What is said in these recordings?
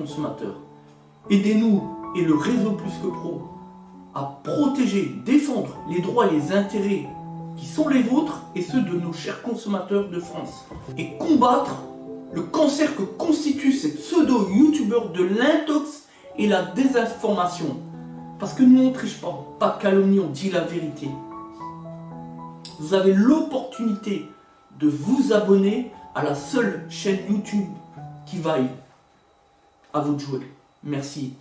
consommateurs. Aidez-nous et le réseau Plus que Pro à protéger, défendre les droits et les intérêts qui sont les vôtres et ceux de nos chers consommateurs de France. Et combattre le cancer que constituent ces pseudo-youtubeurs de l'intox et la désinformation. Parce que nous on ne triche pas de calomnie, on dit la vérité. Vous avez l'opportunité de vous abonner à la seule chaîne YouTube qui vaille. À vous de jouer. Merci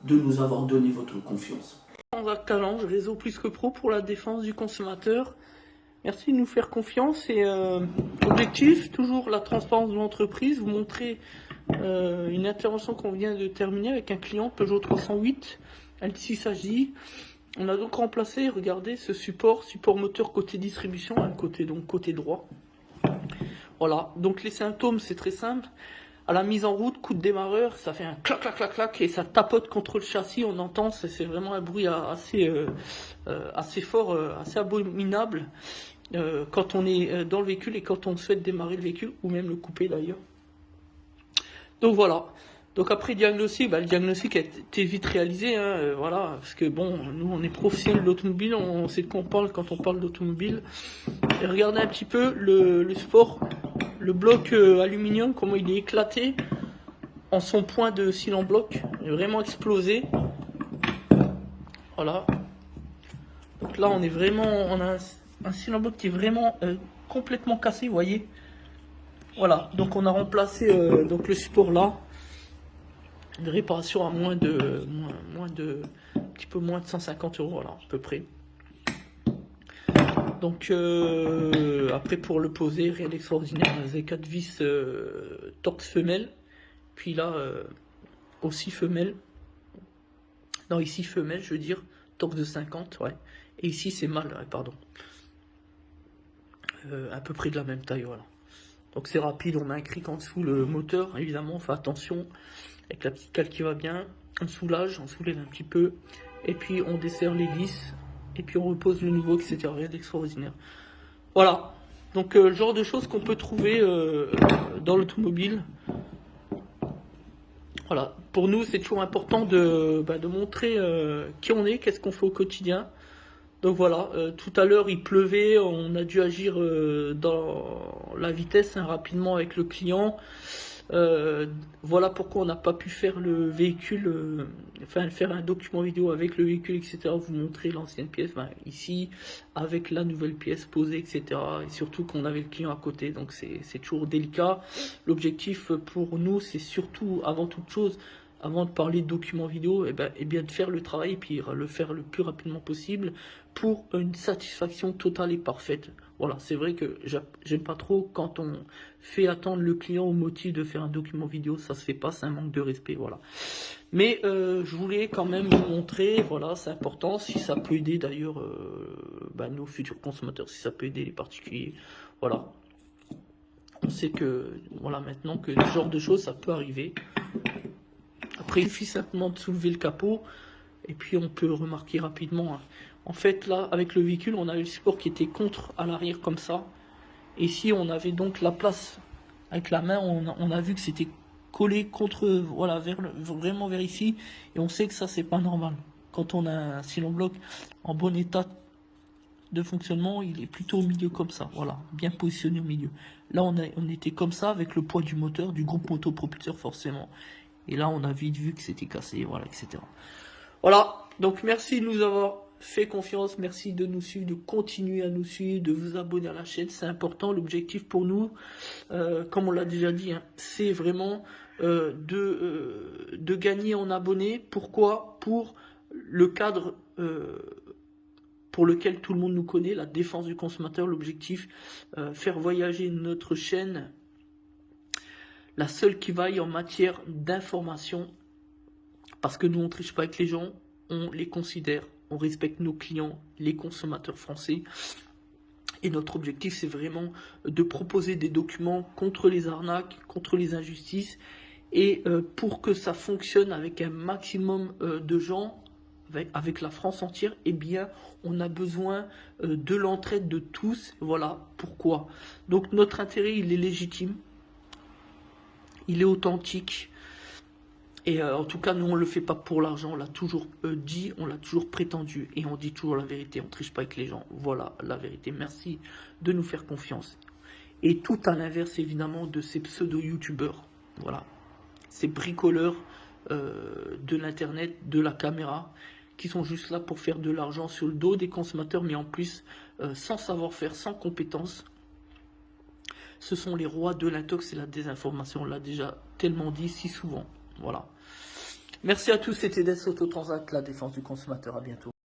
de nous avoir donné votre confiance. Jean-Jacques Talange, réseau Plus que Pro pour la défense du consommateur. Merci de nous faire confiance et objectif, toujours la transparence de l'entreprise. Vous montrer une intervention qu'on vient de terminer avec un client Peugeot 308 L6HJ. On a donc remplacé, regardez, ce support moteur côté distribution, côté droit. Voilà, donc les symptômes c'est très simple. À la mise en route, coup de démarreur, ça fait un clac clac clac clac et ça tapote contre le châssis. On entend, c'est vraiment un bruit assez fort, assez abominable quand on est dans le véhicule et quand on souhaite démarrer le véhicule ou même le couper d'ailleurs. Donc voilà. Donc après diagnostic, le diagnostic a été vite réalisé, voilà, parce que bon, nous on est professionnels de l'automobile, on sait de quoi on parle quand on parle d'automobile. Et regardez un petit peu le support, le bloc aluminium, comment il est éclaté en son point de cyle en bloc, il est vraiment explosé. Voilà. Donc là on a un cyle en bloc qui est vraiment complètement cassé, vous voyez. Voilà, donc on a remplacé donc le support là. Une réparation à un petit peu moins de 150 €, voilà, à peu près. Donc après pour le poser, rien d'extraordinaire, on a 4 vis torx femelle, puis là aussi femelle, non ici femelle je veux dire, torx de 50, ouais, et ici c'est mâle, ouais, pardon, à peu près de la même taille, voilà. Donc c'est rapide, on a un cric en dessous, le moteur, évidemment, on fait attention, avec la petite cale qui va bien, on soulage, on soulève un petit peu, et puis on desserre les vis, et puis on repose le nouveau, etc. Rien d'extraordinaire. Voilà, donc le genre de choses qu'on peut trouver dans l'automobile. Voilà, pour nous c'est toujours important de montrer qui on est, qu'est-ce qu'on fait au quotidien. Donc voilà, tout à l'heure il pleuvait, on a dû agir dans la vitesse rapidement avec le client. Voilà pourquoi on n'a pas pu faire le véhicule, faire un document vidéo avec le véhicule, etc. Vous montrer l'ancienne pièce, ici avec la nouvelle pièce posée, etc. Et surtout qu'on avait le client à côté, donc c'est toujours délicat. L'objectif pour nous, c'est surtout, avant toute chose, avant de parler de documents vidéo, et bien de faire le travail et puis le faire le plus rapidement possible pour une satisfaction totale et parfaite. Voilà, c'est vrai que j'aime pas trop quand on fait attendre le client au motif de faire un document vidéo, ça se fait pas, c'est un manque de respect, voilà. Mais je voulais quand même vous montrer, voilà, c'est important, si ça peut aider d'ailleurs nos futurs consommateurs, si ça peut aider les particuliers, voilà. On sait que, voilà, maintenant que ce genre de choses, ça peut arriver. Après, il suffit simplement de soulever le capot, et puis on peut remarquer rapidement. En fait, là, avec le véhicule, on avait le support qui était contre à l'arrière comme ça. Et ici, on avait donc la place avec la main, on a vu que c'était collé contre, voilà, vraiment vers ici. Et on sait que ça, c'est pas normal. Quand on a un cylindre bloc en bon état de fonctionnement, il est plutôt au milieu comme ça, voilà, bien positionné au milieu. Là, on était comme ça avec le poids du moteur, du groupe motopropulseur forcément. Et là, on a vite vu que c'était cassé, voilà, etc. Voilà, donc merci de nous avoir fait confiance, merci de nous suivre, de continuer à nous suivre, de vous abonner à la chaîne, c'est important. L'objectif pour nous, comme on l'a déjà dit, c'est vraiment de gagner en abonnés. Pourquoi? Pour le cadre pour lequel tout le monde nous connaît, la défense du consommateur. L'objectif, faire voyager notre chaîne, la seule qui vaille en matière d'information, parce que nous on ne triche pas avec les gens, on les considère, on respecte nos clients, les consommateurs français, et notre objectif c'est vraiment de proposer des documents contre les arnaques, contre les injustices, et pour que ça fonctionne avec un maximum de gens, avec la France entière, eh bien on a besoin de l'entraide de tous. Voilà pourquoi. Donc notre intérêt il est légitime, il est authentique, Et en tout cas, nous, on ne le fait pas pour l'argent, on l'a toujours dit, on l'a toujours prétendu, et on dit toujours la vérité, on ne triche pas avec les gens. Voilà la vérité. Merci de nous faire confiance. Et tout à l'inverse, évidemment, de ces pseudo-youtubeurs. Voilà. Ces bricoleurs de l'internet, de la caméra, qui sont juste là pour faire de l'argent sur le dos des consommateurs, mais en plus, sans savoir-faire, sans compétences. Ce sont les rois de l'intox et la désinformation. On l'a déjà tellement dit si souvent. Voilà. Merci à tous, c'était Des Autotransat, la défense du consommateur. À bientôt.